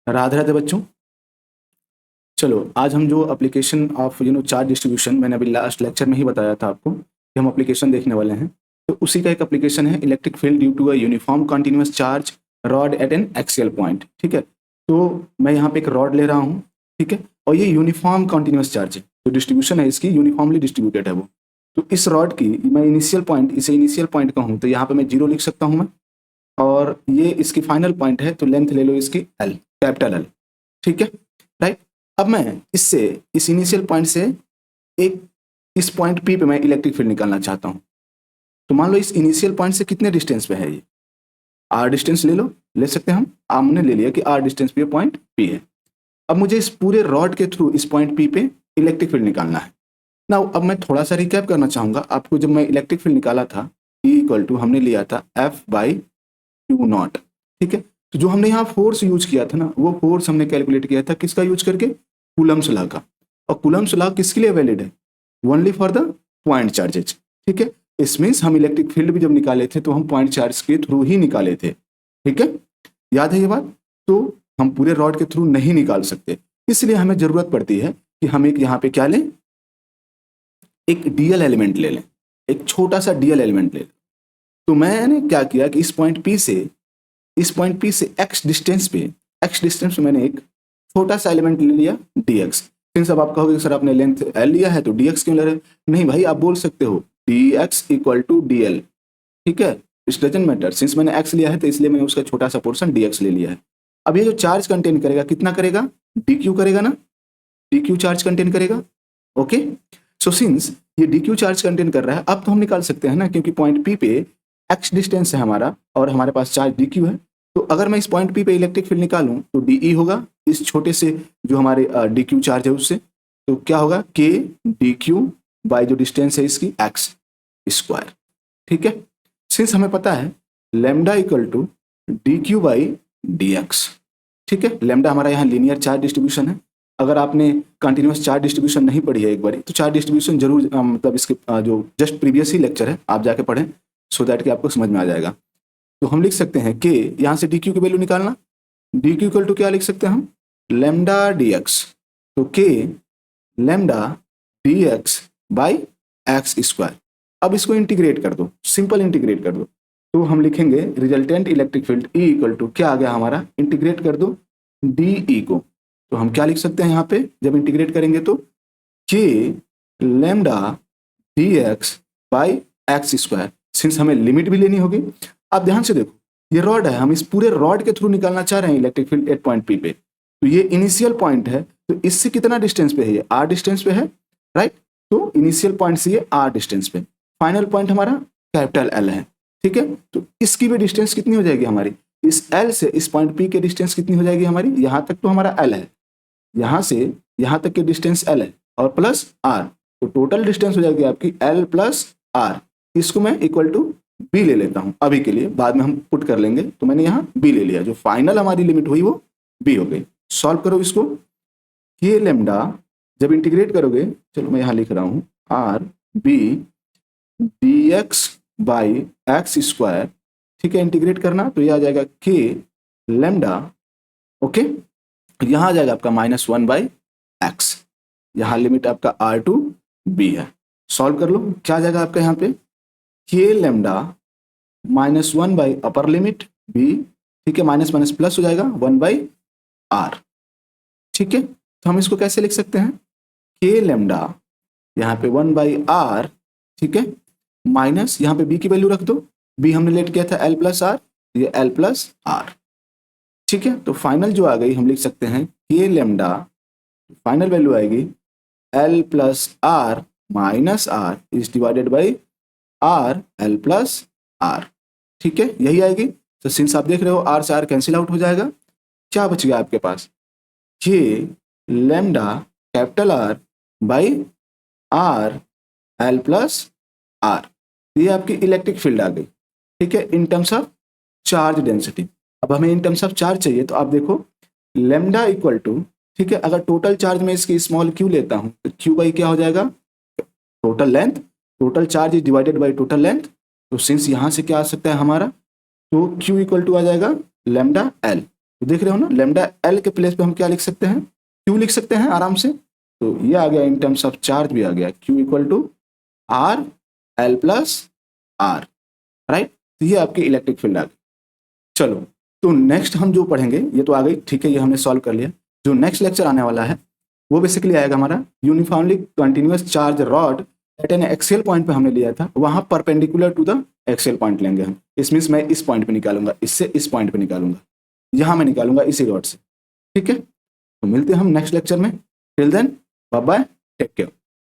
राधे राधे बच्चों। चलो आज हम जो एप्लीकेशन ऑफ चार्ज डिस्ट्रीब्यूशन, मैंने अभी लास्ट लेक्चर में ही बताया था आपको कि हम एप्लीकेशन देखने वाले हैं। तो उसी का एक एप्लीकेशन है electric field due to a uniform continuous charge rod at an axial point. ठीक है, तो मैं यहाँ पे एक रॉड ले रहा हूँ। ठीक है, और ये यूनिफॉर्म कंटिन्यूअस चार्ज है, जो डिस्ट्रीब्यूशन है इसकी यूनिफॉर्मली डिस्ट्रीब्यूटेड है वो। तो इस रॉड की मैं इनिशियल पॉइंट, इसे इनिशियल पॉइंट कहूँ तो यहाँ पे मैं 0 लिख सकता हूँ मैं, और ये इसकी फाइनल पॉइंट है, तो लेंथ ले लो इसकी एल, कैपिटल एल। ठीक है, राइट। अब मैं इससे, इस इनिशियल पॉइंट से एक, इस पॉइंट पी पे मैं इलेक्ट्रिक फील्ड निकालना चाहता हूँ। तो मान लो इस इनिशियल पॉइंट से कितने डिस्टेंस पे है ये, आर डिस्टेंस ले लो, ले सकते हैं हम। हमने ले लिया कि आर डिस्टेंस पे पॉइंट पी है। अब मुझे इस पूरे रॉड के थ्रू इस पॉइंट पी पे इलेक्ट्रिक फील्ड निकालना है ना। अब मैं थोड़ा सा रिकैप करना चाहूंगा आपको। जब मैं इलेक्ट्रिक फील्ड निकाला था, ई इक्वल टू हमने लिया था एफ बाई क्यू नॉट। ठीक है, तो जो हमने यहाँ फोर्स यूज किया था ना, वो फोर्स हमने कैलकुलेट किया था किसका यूज करके, कूलम्स लॉ का। और कूलम्स लॉ किसके लिए वैलिड है, only for the point charges. ठीक है, इस मीन्स हम इलेक्ट्रिक फील्ड भी जब निकाले थे तो हम पॉइंट चार्ज के थ्रू ही निकाले थे। ठीक है, याद है ये बात। तो हम पूरे रॉड के थ्रू नहीं निकाल सकते, इसलिए हमें जरूरत पड़ती है कि हम एक यहाँ पे क्या लें, एक डीएल एलिमेंट ले लें, एक छोटा सा डीएल एलिमेंट ले लें। तो मैंने क्या किया कि इस पॉइंट पी से, इस पॉइंट पी से एक्स डिस्टेंस पे मैंने एक छोटा सा एलिमेंट ले लिया dx। सिंस अब आप कहोगे सर आपने लेंथ l लिया है तो dx क्यों ले रहे हैं? नहीं भाई, आप बोल सकते हो dx इक्वल टू dl। ठीक है, इट डजंट मैटर, सिंस मैंने x लिया है तो इसलिए मैंने उसका छोटा सा पोर्शन dx ले लिया है। अब ये जो चार्ज कंटेन करेगा कितना करेगा, dq करेगा ना, dq चार्ज कंटेन करेगा। ओके, सो सिंस ये dq चार्ज कंटेन कर रहा है, अब तो हम निकाल सकते हैं ना, क्योंकि पॉइंट p पे x डिस्टेंस है हमारा और हमारे पास चार्ज dq है। तो अगर मैं इस पॉइंट पी पे इलेक्ट्रिक फील्ड निकालूं तो dE होगा इस छोटे से जो हमारे dq चार्ज है उससे। तो क्या होगा, k dq बाय जो डिस्टेंस है इसकी x स्क्वायर। ठीक है, सिंस हमें पता है lambda equal to dq by dx। ठीक है, लेमडा हमारा यहाँ लीनियर चार्ज डिस्ट्रीब्यूशन है। अगर आपने कंटिन्यूअस चार्ज डिस्ट्रीब्यूशन नहीं पढ़ी है एक बार, तो चार्ज डिस्ट्रीब्यूशन जरूर मतलब इसके जो जस्ट प्रीवियस ही लेक्चर है आप जाके पढ़ें, सो दैट कि आपको समझ में आ जाएगा। तो हम लिख सकते हैं कि यहाँ से dq की वैल्यू निकालना, dq इक्वल टू क्या लिख सकते हैं हम, लेमडा dx। तो k lambda dx by x square. अब इसको इंटीग्रेट कर दो, सिंपल इंटीग्रेट कर दो, तो हम लिखेंगे resultant electric field E equal to क्या आ गया हमारा, इंटीग्रेट कर दो dE को। तो हम क्या लिख सकते हैं यहाँ पे जब इंटीग्रेट करेंगे तो k lambda dx by x square. Since हमें लिमिट भी लेनी होगी। अब ध्यान से देखो, ये रॉड है, हम इस पूरे रॉड के थ्रू निकालना चाह रहे हैं electric field at point P पे। तो ये इनिशियल पॉइंट है, तो इससे कितना डिस्टेंस पे है, ये आर डिस्टेंस पे है, राइट। तो इनिशियल पॉइंट से ये आर डिस्टेंस पे, फाइनल पॉइंट हमारा कैपिटल एल है। ठीक है, तो इसकी भी डिस्टेंस कितनी हो जाएगी हमारी, इस एल से इस पॉइंट पी के डिस्टेंस कितनी हो जाएगी हमारी, यहाँ तक तो हमारा एल है, यहाँ से यहाँ तक की डिस्टेंस एल है और प्लस आर, तो टोटल डिस्टेंस हो जाएगी आपकी एल प्लस आर। इसको मैं इक्वल टू बी ले लेता हूं अभी के लिए, बाद में हम पुट कर लेंगे। तो मैंने यहाँ बी ले लिया, जो फाइनल हमारी लिमिट हुई वो बी हो गई। सॉल्व करो इसको, के लेमडा जब इंटीग्रेट करोगे, चलो मैं यहाँ लिख रहा हूँ r b d x by x square. ठीक है, इंटीग्रेट करना तो ये आ जाएगा के लेमडा, ओके, यहाँ आ जाएगा आपका -1 बाई एक्स। यहाँ लिमिट आपका आर टू बी है। सॉल्व कर लो, क्या आ जाएगा आपका यहाँ पे, k lambda -1 by upper limit b. ठीक है, माइनस माइनस प्लस हो जाएगा 1 बाई आर। ठीक है, तो हम इसको कैसे लिख सकते हैं, के लेमडा यहाँ पे 1 बाई आर। ठीक है, माइनस यहाँ पे बी की वैल्यू रख दो, बी हमने लेट किया था एल प्लस आर, ये एल प्लस आर। ठीक है, तो फाइनल जो आ गई हम लिख सकते हैं के लेमडा, फाइनल वैल्यू आएगी l plus r minus r is divided by r l plus r. ठीक है, यही आएगी। तो सिंस आप देख रहे हो आर से आर कैंसिल आउट हो जाएगा, क्या बच गया आपके पास, k lambda capital r by r l plus r. ये आपकी इलेक्ट्रिक फील्ड आ गई। ठीक है, in terms of charge density. अब हमें इन टर्म्स ऑफ चार्ज चाहिए, तो आप देखो लेमडा इक्वल टू, ठीक है, अगर टोटल चार्ज में इसकी स्मॉल क्यू लेता हूं तो क्यू बाई क्या हो जाएगा, total length, total charge is divided by total length. तो सिंस यहां से क्या आ सकता है हमारा, तो क्यू इक्वल टू आ जाएगा लेमडा एल। तो देख रहे हो ना, लेमडा एल के प्लेस पे हम क्या लिख सकते हैं, क्यू लिख सकते हैं आराम से। तो ये आ गया इन टर्म्स ऑफ चार्ज भी आ गया, q equal to r l plus r, right. तो ये आपकी इलेक्ट्रिक फील्ड आ गई। चलो, तो नेक्स्ट हम जो पढ़ेंगे, ये तो आ गई, ठीक है, ये हमने सॉल्व कर लिया। जो नेक्स्ट लेक्चर आने वाला है वो बेसिकली आएगा हमारा uniformly continuous charge rod at an axial point पे हमने लिया था, वहां perpendicular to the axial point लेंगे हम। इसमें मैं इस पॉइंट पे निकालूंगा, इससे इस पॉइंट पे निकालूंगा, यहां मैं निकालूंगा इसी रॉड से, ठीक है। तो मिलते हैं हम नेक्स्ट लेक्चर में। Till then bye bye, take care.